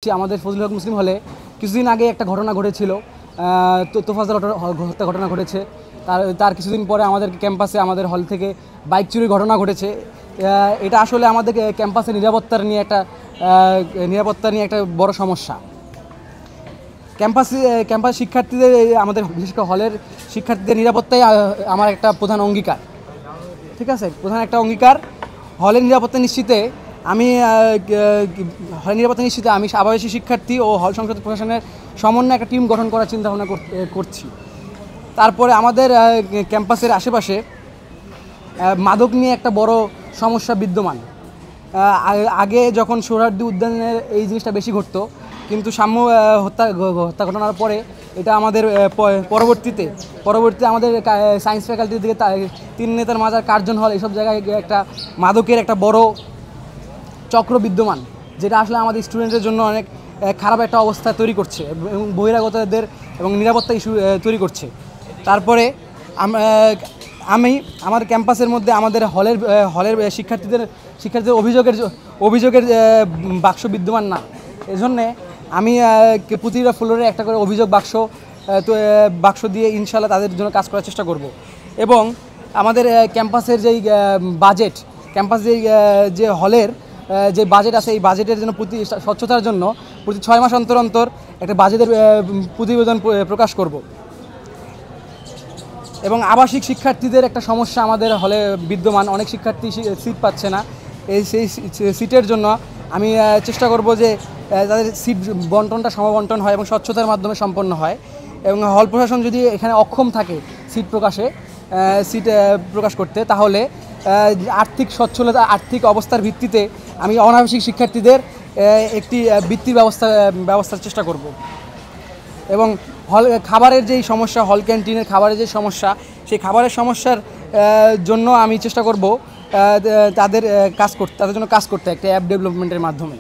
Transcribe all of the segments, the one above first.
আমাদের ফজলুল হক মুসলিম হলে কিছুদিন আগে একটা ঘটনা ঘটেছিল, তোফাজ্জল হত্যা ঘটনা ঘটেছে। তার কিছুদিন পরে আমাদের ক্যাম্পাসে আমাদের হল থেকে বাইক চুরির ঘটনা ঘটেছে। এটা আসলে আমাদের ক্যাম্পাসে নিরাপত্তা নিয়ে একটা বড় সমস্যা। ক্যাম্পাস শিক্ষার্থীদের, আমাদের বিশেষ করে হলের শিক্ষার্থীদের নিরাপত্তাই আমার একটা প্রধান অঙ্গীকার। ঠিক আছে, প্রধান একটা অঙ্গীকার। হলের নিরাপত্তা নিশ্চিতে আমি আবাসিক শিক্ষার্থী ও হল সংসদ প্রশাসনের সমন্বয়ে একটা টিম গঠন করার চিন্তাভাবনা করছি। তারপরে আমাদের ক্যাম্পাসের আশেপাশে মাদক নিয়ে একটা বড় সমস্যা বিদ্যমান। আগে যখন সোহরাওয়ার্দী উদ্যানের এই জিনিসটা বেশি ঘটতো, কিন্তু সাম্য হত্যা ঘটনার পরে এটা আমাদের পরবর্তীতে আমাদের সায়েন্স ফ্যাকাল্টির দিকে 3 নেতার মাজার, কার্জন হল, এইসব জায়গায় একটা মাদকের একটা বড় চক্র বিদ্যমান, যেটা আসলে আমাদের স্টুডেন্টের জন্য অনেক খারাপ একটা অবস্থা তৈরি করছে এবং বহিরাগতদের এবং নিরাপত্তা ইস্যু তৈরি করছে। তারপরে আমার ক্যাম্পাসের মধ্যে আমাদের হলের শিক্ষার্থীদের অভিযোগের বাক্স বিদ্যমান না। এজন্যে আমি প্রতিটা ফ্লোরে একটা করে অভিযোগ বাক্স দিয়ে ইনশাল্লাহ তাদের জন্য কাজ করার চেষ্টা করব। এবং আমাদের ক্যাম্পাসের যেই বাজেট, যে হলের যে বাজেট আছে, এই বাজেটের জন্য স্বচ্ছতার জন্য প্রতি 6 মাস অন্তর অন্তর একটা বাজেটের প্রতিবেদন প্রকাশ করব। এবং আবাসিক শিক্ষার্থীদের একটা সমস্যা আমাদের হলে বিদ্যমান, অনেক শিক্ষার্থী সিট পাচ্ছে না। সেই সিটের জন্য আমি চেষ্টা করব যে তাদের সিট বন্টনটা সমবন্টন হয় এবং স্বচ্ছতার মাধ্যমে সম্পন্ন হয়। এবং হল প্রশাসন যদি এখানে অক্ষম থাকে সিট প্রকাশ করতে, তাহলে আর্থিক সচ্ছলতা, আর্থিক অবস্থার ভিত্তিতে আমি অনাবাসিক শিক্ষার্থীদের একটি বৃত্তির ব্যবস্থার চেষ্টা করব। এবং খাবারের যেই সমস্যা, হল ক্যান্টিনের খাবারের যে সমস্যা, সেই খাবারের সমস্যার জন্য আমি চেষ্টা করব তাদের জন্য কাজ করতে একটা অ্যাপ ডেভেলপমেন্টের মাধ্যমে।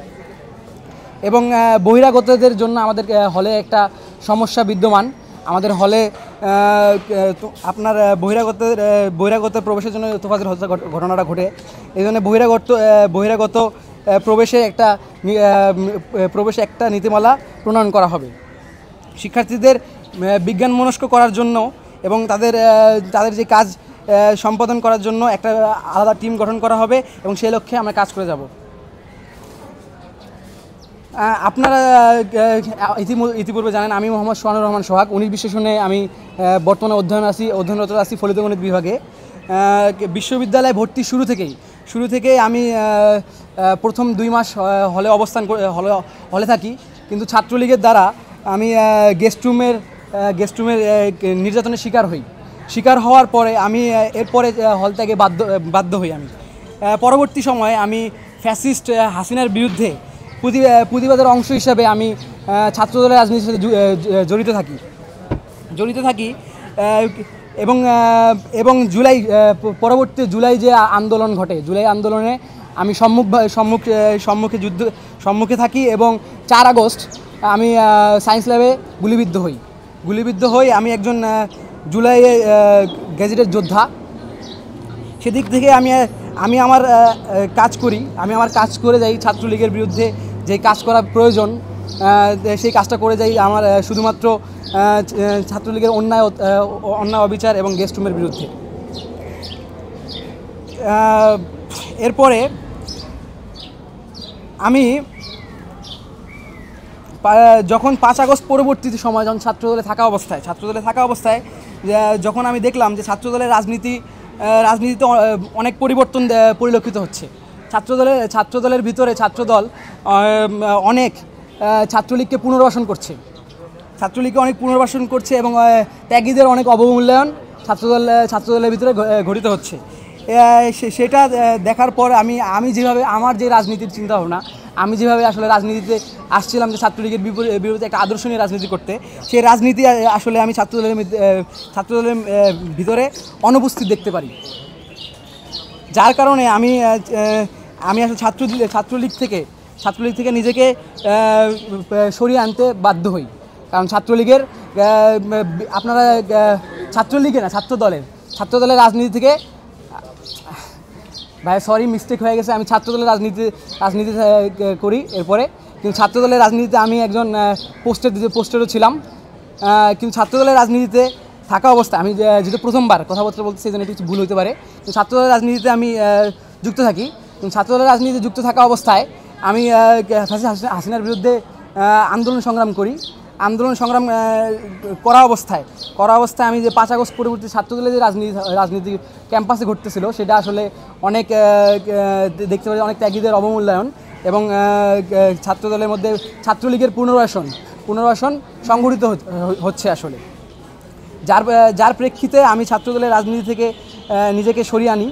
এবং বহিরাগতদের জন্য আমাদের হলে একটা সমস্যা বিদ্যমান। আমাদের হলে আপনার বহিরাগত প্রবেশের জন্য তোফাজ্জল হত্যা ঘটনাটা ঘটে। এই জন্য বহিরাগত প্রবেশে একটা নীতিমালা প্রণয়ন করা হবে শিক্ষার্থীদের বিজ্ঞানমনস্ক করার জন্য, এবং তাদের যে কাজ সম্পাদন করার জন্য একটা আলাদা টিম গঠন করা হবে এবং সেই লক্ষ্যে আমরা কাজ করে যাব। আপনারা ইতিপূর্বে জানেন আমি মোহাম্মদ সোহানুর রহমান সোহাগ, 19 বিশেষণে আমি বর্তমানে অধ্যয়নরত আছি ফলিত গণিত বিভাগে। বিশ্ববিদ্যালয়ে ভর্তি শুরু থেকেই আমি প্রথম 2 মাস হলে থাকি, কিন্তু ছাত্রলীগের দ্বারা আমি গেস্ট রুমের নির্যাতনের শিকার হওয়ার পরে আমি এরপরে হল থেকে বাধ্য হই। আমি পরবর্তী সময়ে আমি ফ্যাসিস্ট হাসিনার বিরুদ্ধে প্রতিবাদের অংশ হিসাবে আমি ছাত্রদলের রাজনীতির সাথে জড়িত থাকি এবং পরবর্তী জুলাই যে আন্দোলন ঘটে, জুলাই আন্দোলনে আমি সম্মুখে থাকি এবং 4 আগস্ট আমি সায়েন্স ল্যাবে গুলিবিদ্ধ হই। আমি একজন জুলাই গ্যাজেটের যোদ্ধা। সেদিক থেকে আমি আমার কাজ করে যাই। ছাত্রলীগের বিরুদ্ধে যে কাজ করা প্রয়োজন সেই কাজটা করে যাই আমার শুধুমাত্র ছাত্রলীগের অন্যায় অবিচার এবং গেস্ট রুমের বিরুদ্ধে। এরপরে আমি যখন 5 আগস্ট পরবর্তী সময়, যখন ছাত্রদলে থাকা অবস্থায় যখন আমি দেখলাম যে ছাত্রদলের রাজনীতিতে অনেক পরিবর্তন পরিলক্ষিত হচ্ছে। ছাত্রদলের ভিতরে ছাত্রদল অনেক ছাত্রলীগকে পুনর্বাসন করছে এবং ত্যাগীদের অনেক অবমূল্যায়ন ছাত্রদলের ভিতরে ঘটিত হচ্ছে। সেটা দেখার পর আমি যেভাবে আমার যে রাজনীতির চিন্তাভাবনা, আমি যেভাবে আসলে রাজনীতিতে আসছিলাম যে ছাত্রলীগের বিরুদ্ধে একটা আদর্শ নিয়ে রাজনীতি করতে, সেই রাজনীতি আসলে আমি ছাত্রদলের ভিতরে অনুপস্থিত দেখতে পারি। যার কারণে আমি আসলে ছাত্রলীগ থেকে নিজেকে সরিয়ে আনতে বাধ্য হই। কারণ ছাত্রলীগের ছাত্রদলের রাজনীতি থেকে ভাই সরি মিস্টেক হয়ে গেছে, আমি ছাত্রদলের রাজনীতি করি। এরপরে কিন্তু ছাত্রদলের রাজনীতিতে আমি একজন পোস্টেরও ছিলাম। কিন্তু ছাত্রদলের রাজনীতিতে থাকা অবস্থায় আমি যেহেতু প্রথমবার কথাবার্তা বলতে সেই জন্য একটু ভুল হতে পারে, কিন্তু ছাত্রদলের রাজনীতিতে আমি যুক্ত থাকি। কিন্তু ছাত্রদলের রাজনীতিতে যুক্ত থাকা অবস্থায় আমি হাসিনার বিরুদ্ধে আন্দোলন সংগ্রাম করি। আন্দোলন সংগ্রাম করা অবস্থায় আমি যে 5 আগস্ট পরবর্তী ছাত্রদলের যে রাজনীতি ক্যাম্পাসে ঘটতেছিল, সেটা আসলে অনেক দেখতে পাচ্ছি অনেক ত্যাগীদের অবমূল্যায়ন এবং ছাত্রদলের মধ্যে ছাত্রলীগের পুনর্বাসন সংঘটিত হচ্ছে আসলে, যার প্রেক্ষিতে আমি ছাত্রদলের রাজনীতি থেকে নিজেকে সরিয়ে আনি।